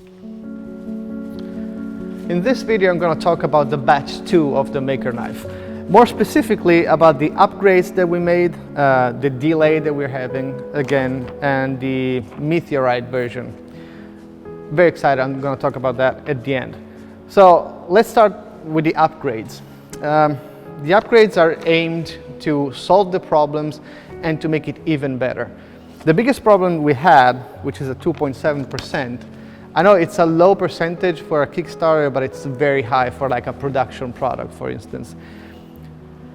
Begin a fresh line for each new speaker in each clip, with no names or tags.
In this video, I'm going to talk about the batch 2 of the Maker knife. More specifically about the upgrades that we made, the delay that we're having again, and the Meteorite version. Very excited, I'm going to talk about that at the end. So let's start with the upgrades. The upgrades are aimed to solve the problems and to make it even better. The biggest problem we had, which is a 2.7%, I know it's a low percentage for a Kickstarter, but it's very high for like a production product, for instance.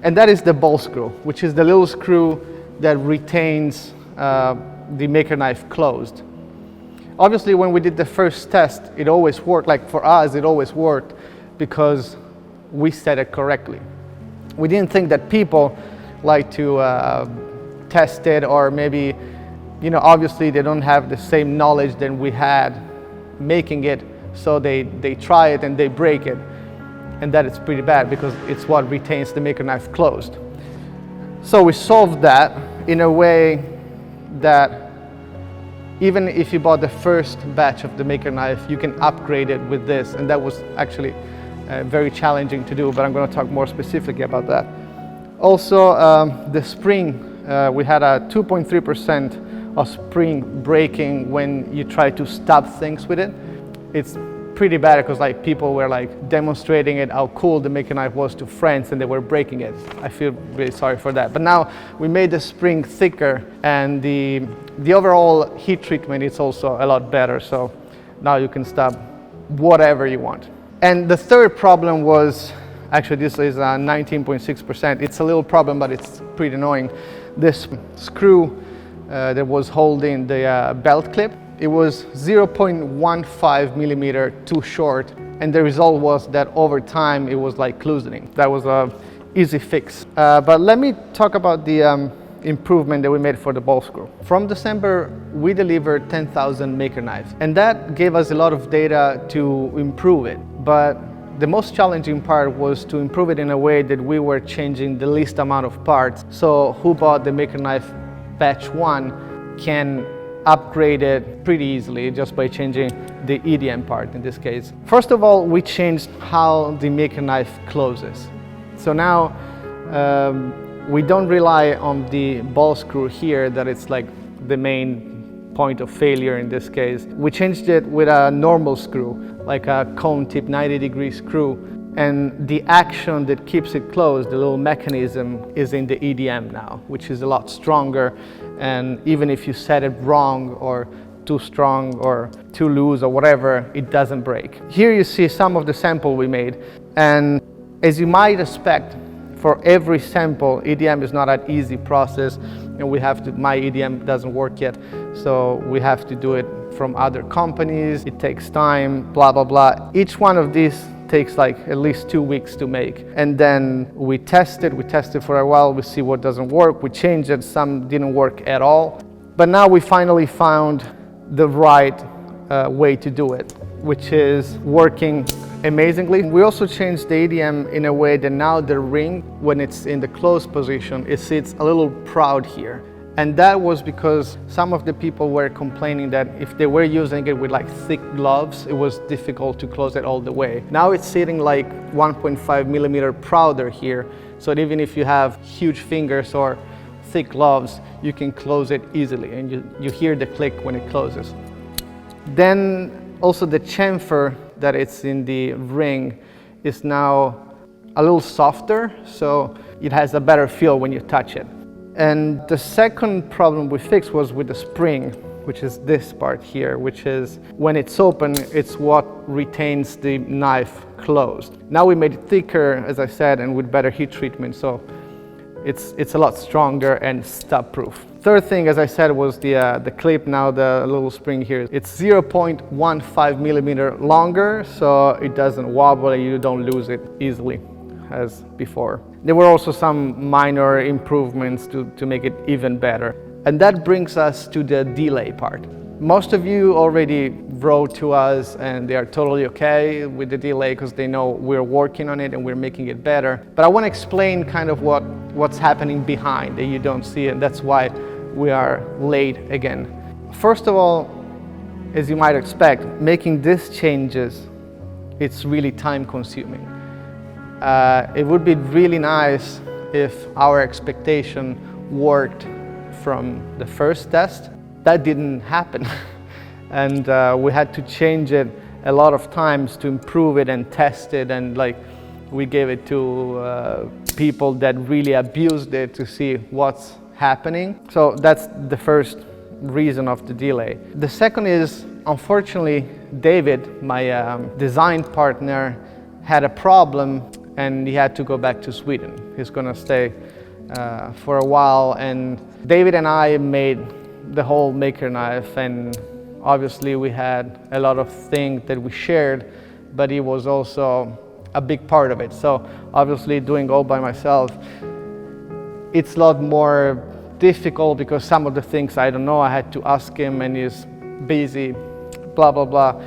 And that is the ball screw, which is the little screw that retains the Maker knife closed. Obviously, when we did the first test, it always worked. Like for us, it always worked because we set it correctly. We didn't think that people like to test it, or maybe, obviously they don't have the same knowledge than we had making it, so they try it and they break it, and that is pretty bad because it's what retains the Maker knife closed. So we solved that in a way that even if you bought the first batch of the Maker knife, you can upgrade it with this, and that was actually very challenging to do, but I'm going to talk more specifically about that. Also, the spring, we had a 2.3% of spring breaking when you try to stop things with it. It's pretty bad because like people were like demonstrating it, how cool the Maker knife was to friends, and they were breaking it. I feel really sorry for that. But now we made the spring thicker, and the overall heat treatment is also a lot better. So now you can stop whatever you want. And the third problem was, actually this is 19.6%. It's a little problem, but it's pretty annoying. This screw that was holding the belt clip, it was 0.15 millimeter too short, and the result was that over time it was like loosening. That was a easy fix. But let me talk about the improvement that we made for the ball screw. From December, we delivered 10,000 Maker knives, and that gave us a lot of data to improve it. But the most challenging part was to improve it in a way that we were changing the least amount of parts. So who bought the Maker knife batch 1 can upgrade it pretty easily just by changing the EDM part in this case. First of all, we changed how the Maker knife closes. So now we don't rely on the ball screw here, that it's like the main point of failure in this case. We changed it with a normal screw, like a cone tip 90-degree screw. And the action that keeps it closed, the little mechanism, is in the EDM now, which is a lot stronger. And even if you set it wrong or too strong or too loose or whatever, it doesn't break. Here you see some of the sample we made. And as you might expect, for every sample, EDM is not an easy process. And my EDM doesn't work yet, so we have to do it from other companies. It takes time, blah, blah, blah. Each one of these takes like at least 2 weeks to make. And then we test it for a while, we see what doesn't work, we change it, some didn't work at all. But now we finally found the right way to do it, which is working amazingly. We also changed the EDM in a way that now the ring, when it's in the closed position, it sits a little proud here. And that was because some of the people were complaining that if they were using it with like thick gloves, it was difficult to close it all the way. Now it's sitting like 1.5 millimeter prouder here, so that even if you have huge fingers or thick gloves, you can close it easily, and you hear the click when it closes. Then also the chamfer that it's in the ring is now a little softer, so it has a better feel when you touch it. And the second problem we fixed was with the spring, which is this part here, which is when it's open, it's what retains the knife closed. Now we made it thicker, as I said, and with better heat treatment, so it's a lot stronger and stop-proof. Third thing, as I said, was the clip. Now the little spring here, it's 0.15 millimeter longer, so it doesn't wobble and you don't lose it easily as before. There were also some minor improvements to make it even better. And that brings us to the delay part. Most of you already wrote to us and they are totally okay with the delay because they know we're working on it and we're making it better. But I want to explain kind of what's happening behind that you don't see, and that's why we are late again. First of all, as you might expect, making these changes, it's really time consuming. It would be really nice if our expectation worked from the first test. That didn't happen. And we had to change it a lot of times to improve it and test it, and we gave it to people that really abused it to see what's happening. So that's the first reason of the delay. The second is, unfortunately, David, my design partner, had a problem and he had to go back to Sweden. He's gonna stay for a while, and David and I made the whole maker knife, and obviously we had a lot of things that we shared, but he was also a big part of it. So obviously doing all by myself, it's a lot more difficult because some of the things I don't know, I had to ask him and he's busy, blah, blah, blah.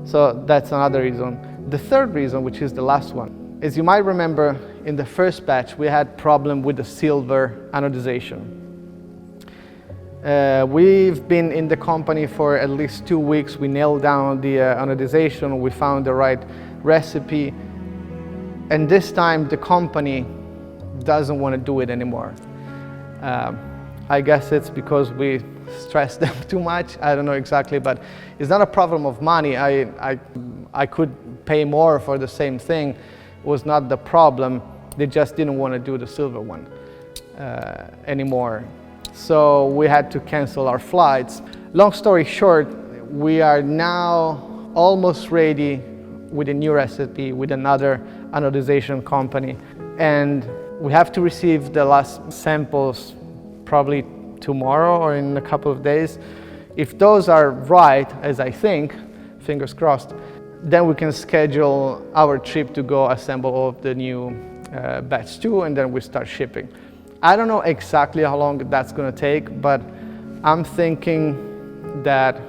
So that's another reason. The third reason, which is the last one, as you might remember, in the first batch, we had problem with the silver anodization. We've been in the company for at least 2 weeks. We nailed down the anodization. We found the right recipe. And this time the company doesn't want to do it anymore. I guess it's because we stress them too much. I don't know exactly, but it's not a problem of money. I could pay more for the same thing. It was not the problem. They just didn't want to do the silver one anymore. So we had to cancel our flights. Long story short, we are now almost ready with a new recipe with another anodization company. And we have to receive the last samples probably tomorrow or in a couple of days. If those are right, as I think, fingers crossed, then we can schedule our trip to go assemble all of the new batch 2, and then we start shipping. I don't know exactly how long that's going to take, but I'm thinking that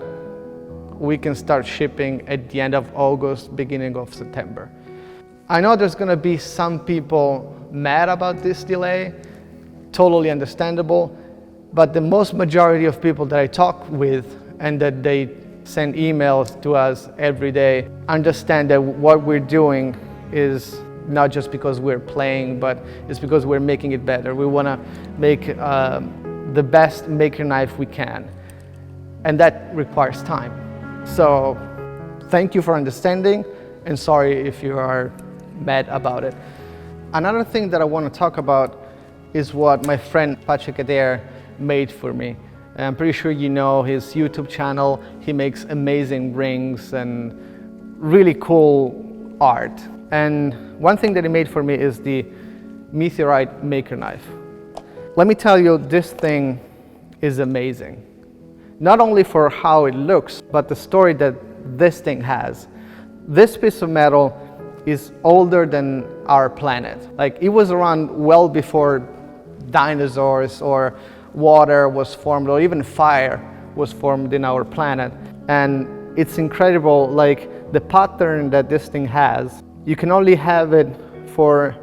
we can start shipping at the end of August, beginning of September. I know there's going to be some people mad about this delay, totally understandable, but the most majority of people that I talk with and that they send emails to us every day understand that what we're doing is not just because we're playing, but it's because we're making it better. We want to make the best maker knife we can, and that requires time. So thank you for understanding, and sorry if you are mad about it. Another thing that I want to talk about is what my friend Patrick Adair made for me. I'm pretty sure you know his YouTube channel. He makes amazing rings and really cool art. And one thing that he made for me is the Meteorite maker knife. Let me tell you, this thing is amazing. Not only for how it looks, but the story that this thing has. This piece of metal is older than our planet. Like, it was around well before dinosaurs or water was formed, or even fire was formed in our planet. And it's incredible, like the pattern that this thing has. You can only have it for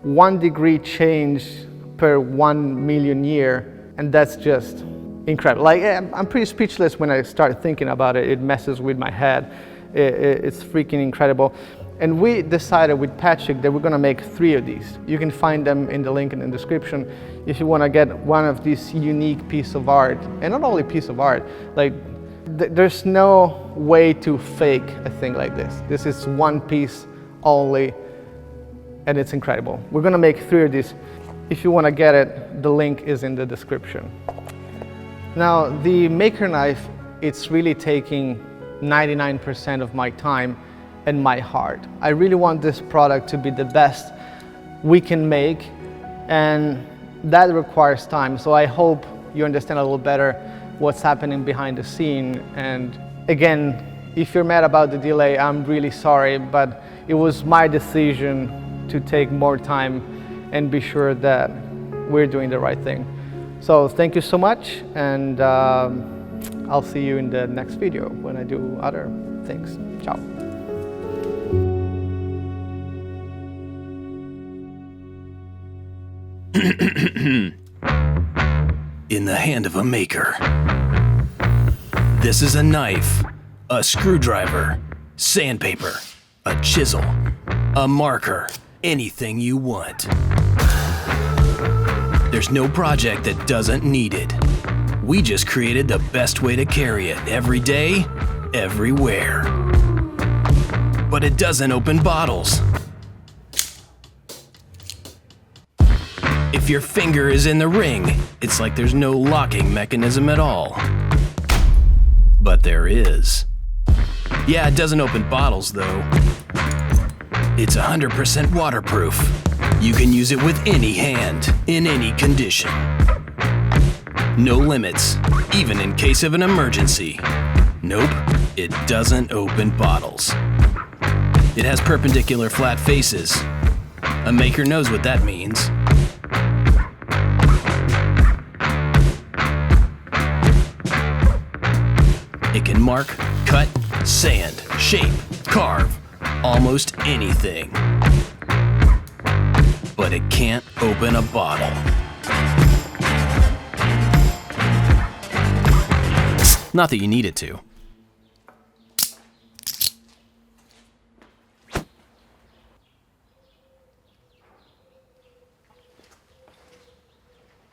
1 degree change per 1 million year, and that's just incredible. Like, I'm pretty speechless when I start thinking about it. It messes with my head. It's freaking incredible. And we decided with Patrick that we're gonna make 3 of these. You can find them in the link in the description if you wanna get one of these unique piece of art. And not only piece of art, like there's no way to fake a thing like this. This is one piece only, and it's incredible. We're gonna make 3 of these. If you wanna get it, the link is in the description. Now, the maker knife, it's really taking 99% of my time and my heart. I really want this product to be the best we can make, and that requires time. So I hope you understand a little better what's happening behind the scene. And again, if you're mad about the delay, I'm really sorry, but it was my decision to take more time and be sure that we're doing the right thing. So thank you so much, and I'll see you in the next video when I do other things. Ciao.
In the hand of a maker, This is a knife, a screwdriver, sandpaper, a chisel, a marker, anything you want. There's no project that doesn't need it. We just created the best way to carry it every day, everywhere. But it doesn't open bottles. If your finger is in the ring, it's like there's no locking mechanism at all. But there is. Yeah, it doesn't open bottles though. It's 100% waterproof. You can use it with any hand, in any condition. No limits, even in case of an emergency. Nope, it doesn't open bottles. It has perpendicular flat faces. A maker knows what that means. It can mark, cut, sand, shape, carve, almost anything. But it can't open a bottle. Not that you need it to.